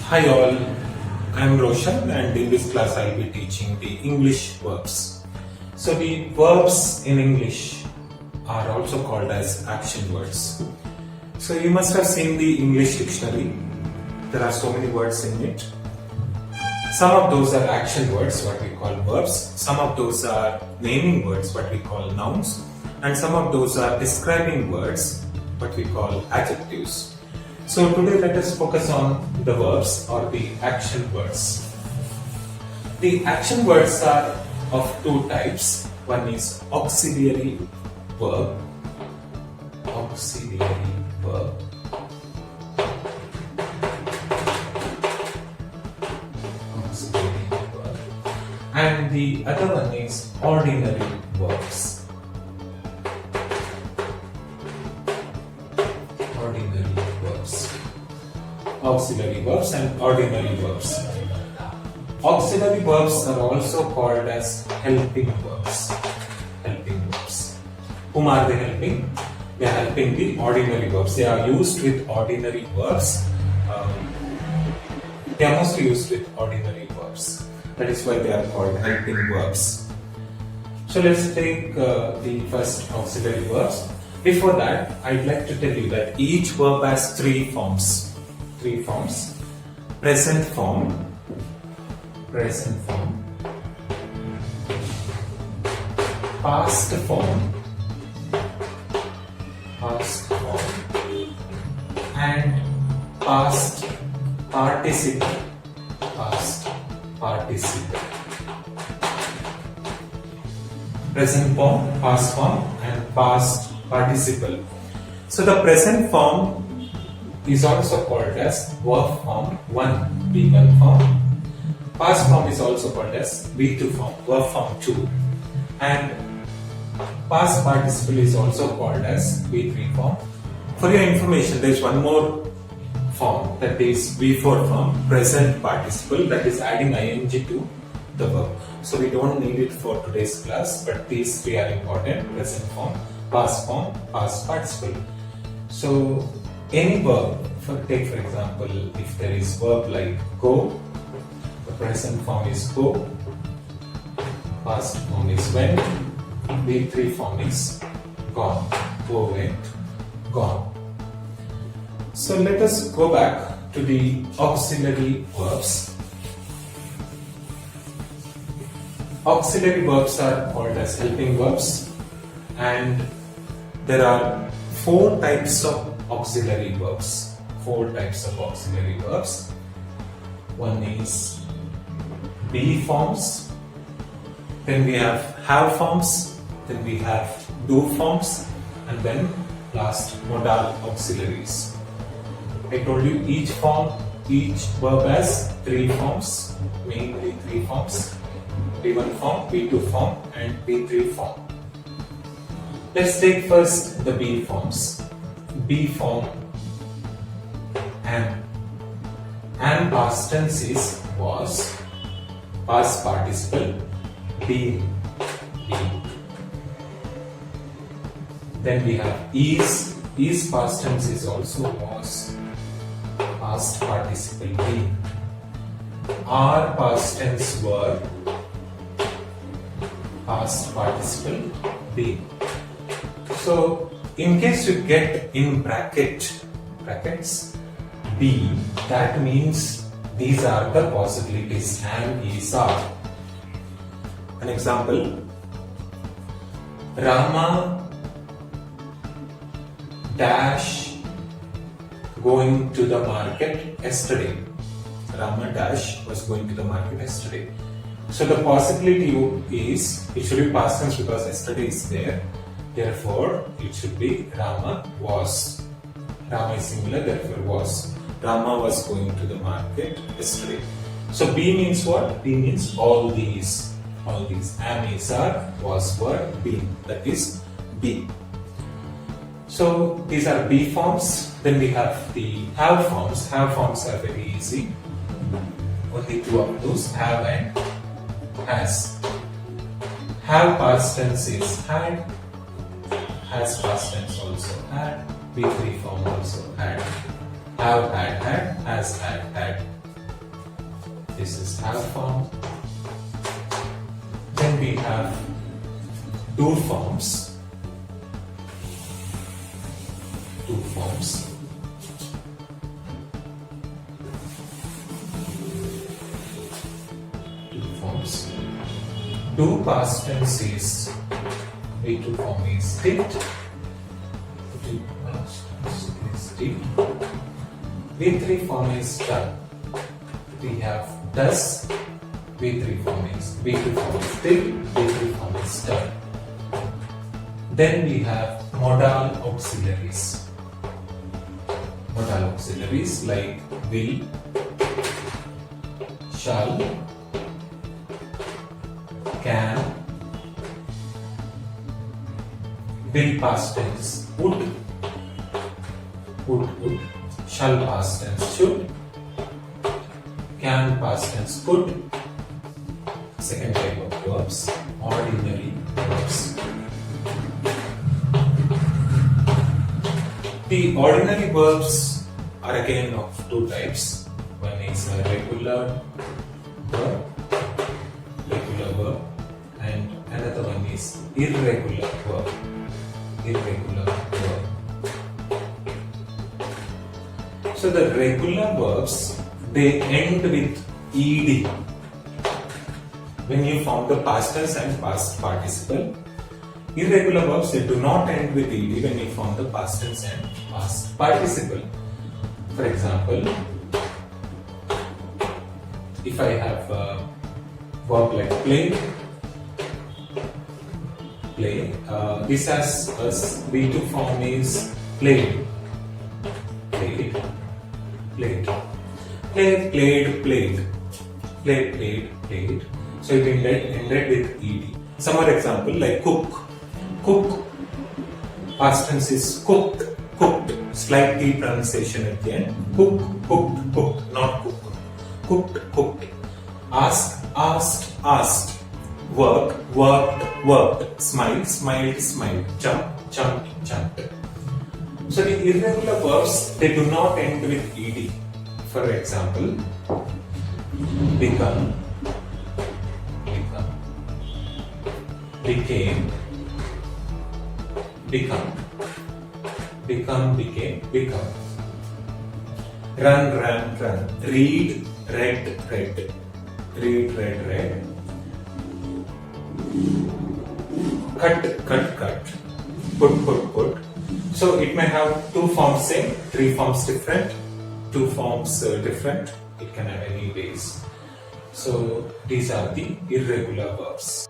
Hi all, I am Roshan and in this class I will be teaching the English verbs. So the verbs in English are also called as action words. So you must have seen the English dictionary. There are so many words in it. Some of those are action words, what we call verbs. Some of those are naming words, what we call nouns. And some of those are describing words, what we call adjectives. So today let us focus on the verbs or the action words. The action words are of two types. One is auxiliary verb. Auxiliary verb. Auxiliary verb. And the other one is ordinary verbs. Ordinary verbs. Auxiliary verbs and ordinary verbs. Auxiliary verbs are also called as helping verbs. Helping verbs. Whom are they helping? They are helping the ordinary verbs. They are used with ordinary verbs. They are mostly used with ordinary verbs. That is why they are called helping verbs. So let's take the first auxiliary verbs. Before that, I'd like to tell you that each verb has three forms. Three forms. Present form. Present form. Past form. Past form. And past participle. Past participle. Present form, past form, and past participle. So the present form is also called as verb form 1, B1 form. Past form is also called as B2 form, verb form 2. And past participle is also called as B3 form. For your information, there is one more form, that is B4 form, present participle, that is adding ing to the verb. So we don't need it for today's class, but these three are important: present form, past form, past participle. So any verb, take for example, if there is verb like go, the present form is go, past form is went, B3 form is gone, go, went, gone. So let us go back to the auxiliary verbs. Auxiliary verbs are called as helping verbs, and there are four types of auxiliary verbs. Four types of auxiliary verbs. One is be forms, then we have forms, then we have do forms, and then last modal auxiliaries. I told you each verb has three forms, mainly three forms: B1 form, B2 form, and B3 form. Let's take first the be forms. Be form, am past tense is was, past participle being. Then we have is past tense is also was, past participle being. Are past tense were, past participle being. So in case you get in brackets be, that means these are the possibilities: am, is, are. An example: Rama dash going to the market yesterday. Rama dash was going to the market yesterday. So the possibility is, it should be past tense because yesterday is there. Therefore, it should be Rama was. Rama is singular, therefore was. Rama was going to the market yesterday. So be means what? Be means all these. All these. Am, is, are, was, were, been. That is be. So these are be forms. Then we have the have forms. Have forms are very easy. Only two of those, have and has. Have past tense is had. Has past tense also had. B3 form also had. Have had, has had, This is have form. Then we have do forms. Do forms. Do forms. Do past tense is V2 form is did. Do past tense is did. V3 form is done. We have does. V3 form is V2 form is did. V3 form is done. Then we have modal auxiliaries. Modal auxiliaries like will, shall, can, will past tense would, shall past tense should, can past tense could. Second type of verbs, ordinary verbs. The ordinary verbs are again of two types. One is a regular verb, and another one is irregular verb. So the regular verbs, they end with ed when you form the past tense and past participle. Irregular verbs, they do not end with ed when you form the past tense and past participle. For example, if I have a verb like play, this has a V2 form is played. Played. So it ended with ed. Some other example like cook, past tense is cooked, slight T pronunciation at the end. Cooked, not cooked. Cooked. Ask, asked. Worked. Smiled. Jumped. So the irregular verbs, they do not end with ed. For example, become, became, became. Run. Read, read. Cut. Put. So it may have two forms same, three forms different, two forms different. It can have any ways. So these are the irregular verbs.